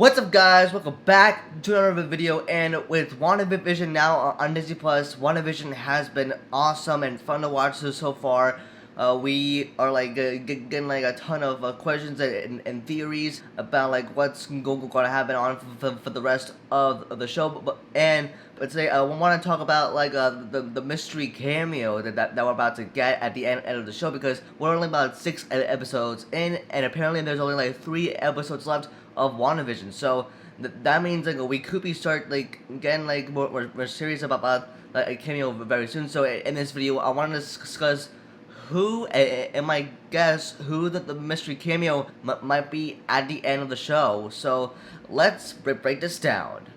What's up, guys? Welcome back to another video. And with WandaVision now on Disney Plus, WandaVision has been awesome and fun to watch so far. We are like getting like a ton of questions and theories about like what's going to happen on for the rest of the show. But today I want to talk about like the mystery cameo that we're about to get at the end of the show, because we're only about 6 episodes in, and apparently there's only like 3 episodes left of WandaVision. So that means like we could be getting like more serious about like a cameo very soon. So in this video I want to discuss who and my guess who the mystery cameo might be at the end of the show. So let's break this down.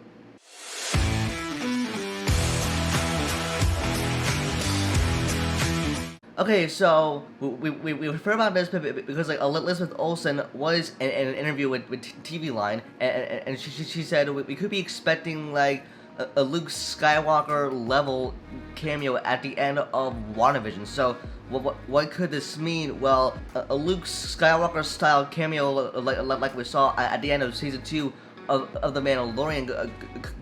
Okay, so we've heard about this because like Elizabeth Olsen was in an interview with TV Line, and she said we could be expecting like a Luke Skywalker level cameo at the end of WandaVision. So what could this mean? Well, a Luke Skywalker style cameo like we saw at the end of season 2 of the Mandalorian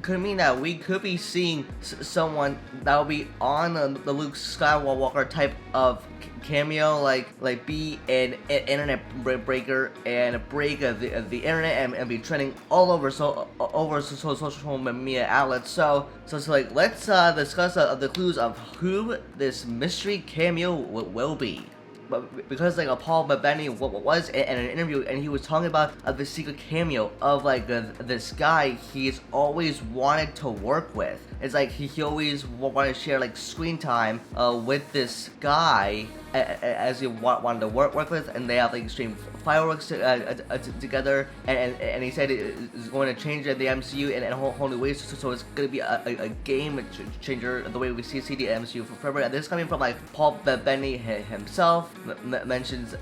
could mean that we could be seeing someone that will be on the Luke Skywalker type of cameo, like be an internet breaker and break the internet and be trending all over social media outlets. So like let's discuss the clues of who this mystery cameo will be. But because like Paul Bettany was in an interview, and he was talking about the secret cameo of like this guy he's always wanted to work with. It's like he always wanted to share like screen time with this guy as he wanted to work with, and they have like extreme fireworks together, and he said it is going to change the MCU in a whole new way. So it's going to be a game changer the way we see the MCU forever. And this is coming from like Paul Bettany himself. Mentions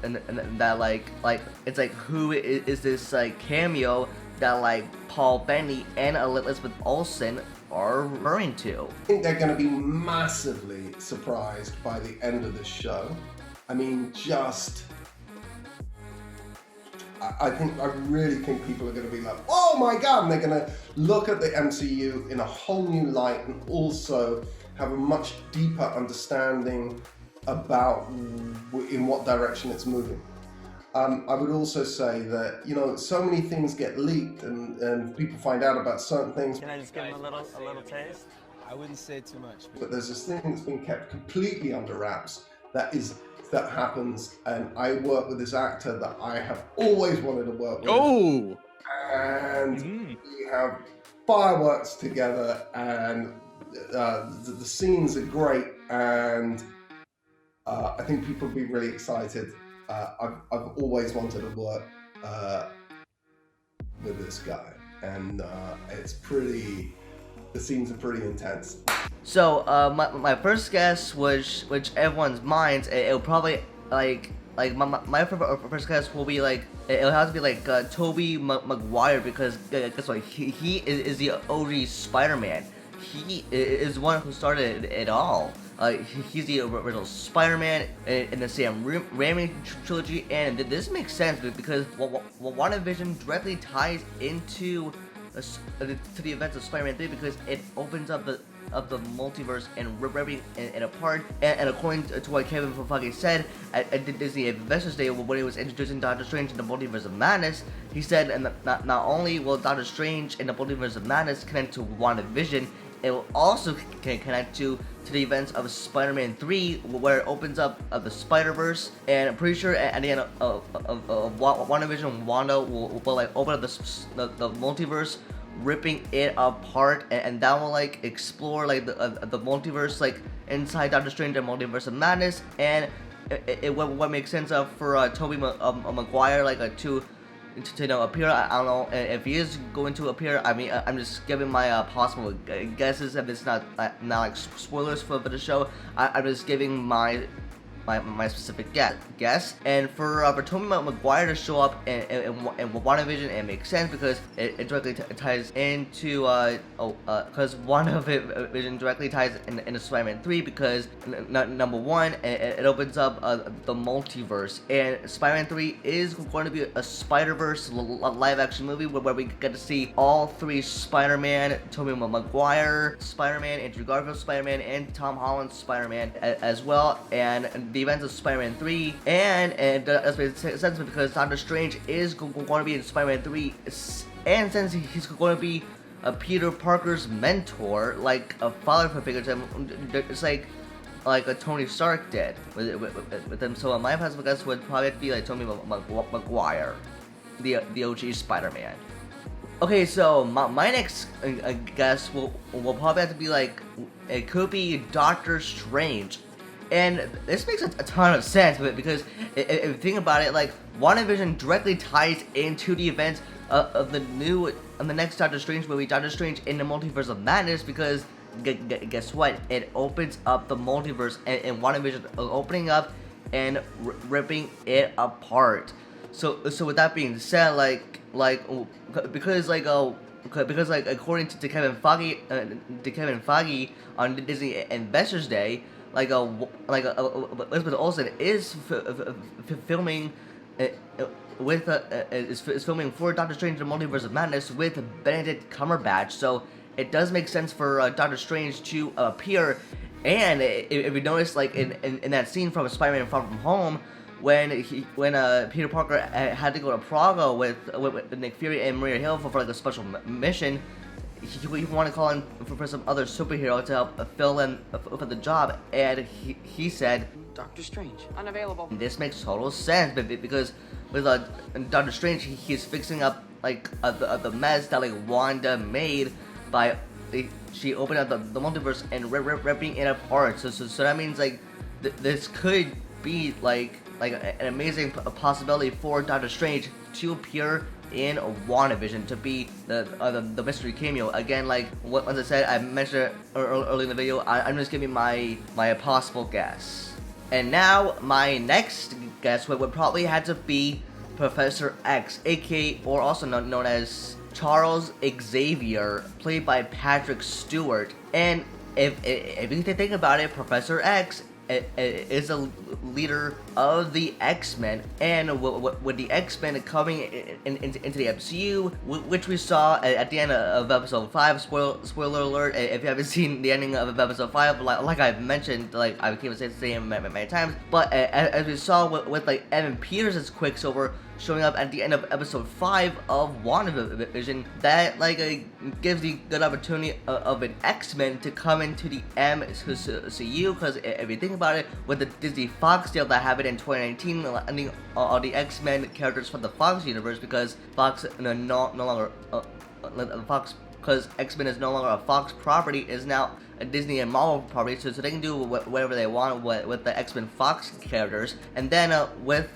that like it's like who is this like cameo that like Paul Bettany and Elizabeth Olsen are referring to. I think they're going to be massively surprised by the end of this show. I mean, I really think people are going to be like, oh my god, and they're going to look at the MCU in a whole new light, and also have a much deeper understanding about in what direction it's moving. I would also say that, you know, so many things get leaked and people find out about certain things. Can I just give them a little taste? I wouldn't say too much. But there's this thing that's been kept completely under wraps that happens, and I work with this actor that I have always wanted to work with. Oh! And we have fireworks together, and the scenes are great, and I think people will be really excited. I've always wanted to work with this guy, and the scenes are pretty intense. So my first guess was, which everyone's minds, it'll probably like my first guess will be like it'll have to be like Tobey Maguire, because guess what, he is the OG Spider-Man. He is the one who started it all. He's the original Spider-Man in the Sam Raimi trilogy, and this makes sense because WandaVision directly ties into to the events of Spider-Man 3, because it opens up the multiverse and ripping it apart. And according to what Kevin Feige said at Disney Investors Day when he was introducing Doctor Strange in the Multiverse of Madness, he said, and not only will Doctor Strange in the Multiverse of Madness connect to WandaVision, it will also connect to the events of Spider-Man 3, where it opens up the Spider-Verse. And I'm pretty sure at the end of WandaVision, Wanda will like open up the multiverse, ripping it apart, and that will like explore like the multiverse, like inside Doctor Strange and Multiverse of Madness. And what makes sense for Tobey Maguire like to appear. I don't know if he is going to appear. I mean, I'm just giving my possible guesses, and it's not like spoilers for the show. I'm just giving my my specific guess. And for Tobey Maguire to show up in WandaVision, it makes sense because it directly ties into because WandaVision directly ties into Spider-Man 3 because number one, it opens up the multiverse, and Spider-Man 3 is going to be a Spider-Verse live-action movie where we get to see all three Spider-Man: Tobey Maguire Spider-Man, Andrew Garfield Spider-Man, and Tom Holland Spider-Man as well. And the events of Spider-Man 3, and that's makes sense because Doctor Strange is going to be in Spider-Man 3, and since he's going to be Peter Parker's mentor, like a father figure to him, it's like a Tony Stark did with him. So my possible guess would probably have to be like Tobey Maguire, the OG Spider-Man. Okay, so my next guess will probably have to be like, it could be Doctor Strange. And this makes a ton of sense because if you think about it, like WandaVision directly ties into the events of the next Doctor Strange movie, Doctor Strange in the Multiverse of Madness, because guess what? It opens up the multiverse, and WandaVision opening up and ripping it apart. So with that being said, because according to Kevin Feige on Disney Investors Day, Elizabeth Olsen is filming is filming for Doctor Strange: The Multiverse of Madness with Benedict Cumberbatch. So it does make sense for Doctor Strange to appear. And if you notice, like in that scene from Spider-Man: Far From Home, when Peter Parker had to go to Prague with Nick Fury and Maria Hill for like a special mission, he wanted to call in for some other superhero to help fill in for the job, and he said Doctor Strange unavailable. This makes total sense, because with Doctor Strange, he's fixing up like the mess that like Wanda made by she opened up the multiverse and ripping it apart. So that means like this could be like an amazing possibility for Doctor Strange to appear in WandaVision, to be the mystery cameo. Again, like what as I said, I mentioned it early in the video, I'm just giving my possible guess. And now my next guess would probably have to be Professor X, aka or also known as Charles Xavier, played by Patrick Stewart. And if you think about it, Professor X is a leader of the X-Men, and with the X-Men coming into the MCU, which we saw at the end of episode 5, spoiler alert, if you haven't seen the ending of episode 5, like I've mentioned, like I keep saying many times, but as we saw with like Evan Peters as Quicksilver showing up at the end of episode 5 of WandaVision, that gives the good opportunity of an X-Men to come into the MCU, because if you think about it, with the Disney Fox deal that happened in 2019, ending all the X-Men characters from the Fox universe, because Fox no longer because X-Men is no longer a Fox property, is now a Disney and Marvel property, so they can do whatever they want with the X-Men Fox characters. And then with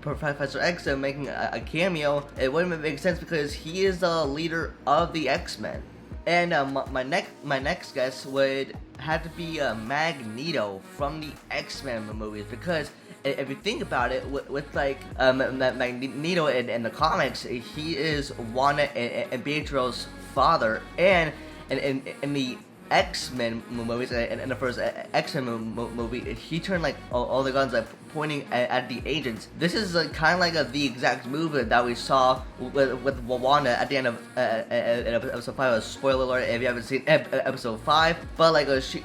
Professor X making a cameo, it wouldn't make sense because he is the leader of the X-Men. And my next guess would have to be Magneto from the X-Men movies, because if you think about it, with Magneto in the comics, he is Wanda and Beatrice's father, and in the X-Men movies, in the first X-Men movie, he turned like all the guns pointing at the agents. This is kind of the exact move that we saw with Wanda at the end of episode 5. Spoiler alert if you haven't seen episode 5, but she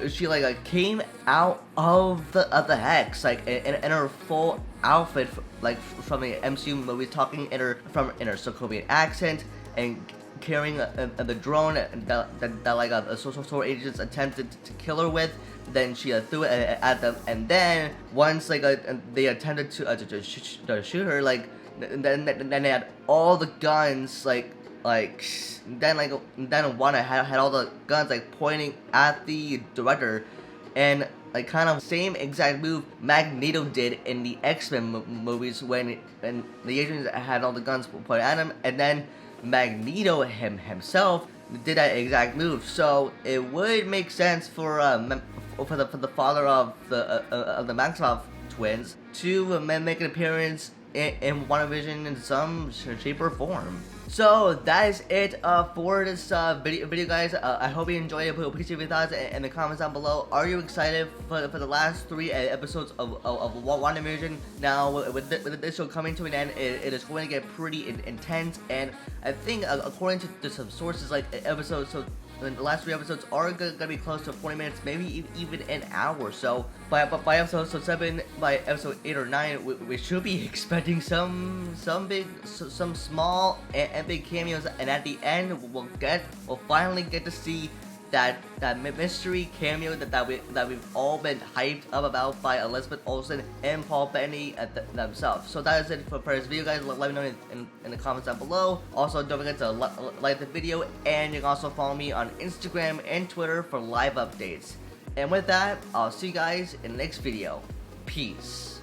came out of the hex in her full outfit from the MCU movie, talking in her Sokovian accent and carrying the drone that social agents attempted to kill her with. Then she threw it at them, and then once they attempted to shoot her, then they had all the guns then Wanda had all the guns pointing at the director, and kind of same exact move Magneto did in the X-Men movies when the agents had all the guns pointed at him, and then Magneto himself did that exact move. So it would make sense for for the father of the Maximoff twins to make an appearance in WandaVision in some shape or form. So that is it for this video, guys. I hope you enjoyed it. Please leave your thoughts in the comments down below. Are you excited for the last 3 episodes of WandaVision? Now, with this show coming to an end, it is going to get pretty intense, and I think according to some sources, like episodes, so the last 3 episodes are gonna be close to 40 minutes, maybe even an hour. So by episode 7, by episode 8 or 9, we should be expecting some small and big cameos, and at the end we'll finally get to see that mystery cameo that we've all been hyped up about by Elizabeth Olsen and Paul Bettany themselves. So that is it for this video, guys. Let me know in the comments down below. Also, don't forget to like the video, and you can also follow me on Instagram and Twitter for live updates. And with that, I'll see you guys in the next video. Peace.